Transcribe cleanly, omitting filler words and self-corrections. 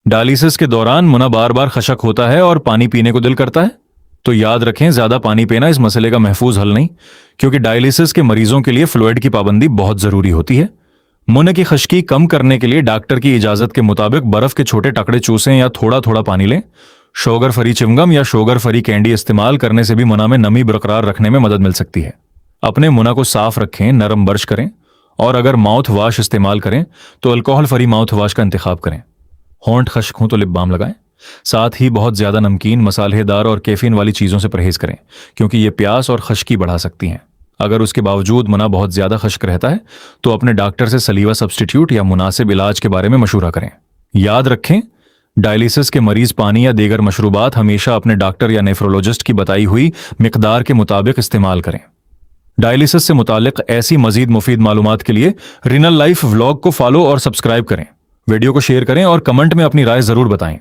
Dialysis के दौरान मुना बार बार खशक होता है और पानी पीने को दिल करता है, तो याद रखें ज्यादा पानी पीना इस मसले का महफूज हल नहीं, क्योंकि डायलिसिस के मरीजों के लिए फ्लूइड की पाबंदी बहुत जरूरी होती है। मुंह की खश्की कम करने के लिए डॉक्टर की इजाजत के मुताबिक बर्फ के छोटे टुकड़े चूसें या थोड़ा थोड़ा पानी लें। शुगर फ्री चिंगम या शुगर फ्री कैंडी इस्तेमाल करने से भी मुना में नमी बरकरार रखने में मदद मिल सकती है। अपने मुना को साफ रखें, नरम ब्रश करें, और अगर माउथ वॉश इस्तेमाल करें तो अल्कोहल फ्री माउथ वॉश का इंतखाब करें। होंठ खश्क हो तो लिप बाम लगाएं। साथ ही बहुत ज्यादा नमकीन, मसालेदार और कैफीन वाली चीजों से परहेज करें, क्योंकि ये प्यास और खश्की बढ़ा सकती हैं। अगर उसके बावजूद मुना बहुत ज्यादा खश्क रहता है तो अपने डॉक्टर से सलीवा सब्स्टिट्यूट या मुनासिब इलाज के बारे में मशूरा करें। याद रखें, डायलिसिस के मरीज पानी या दीगर मशरूबात हमेशा अपने डॉक्टर या नेफ्रोलॉजिस्ट की बताई हुई मिकदार के मुताबिक इस्तेमाल करें। डायलिसिस से मुतालिक ऐसी मजीद मुफीद मालूमात के लिए रिनल लाइफ व्लॉग को फॉलो और सब्सक्राइब करें। वीडियो को शेयर करें और कमेंट में अपनी राय जरूर बताएं।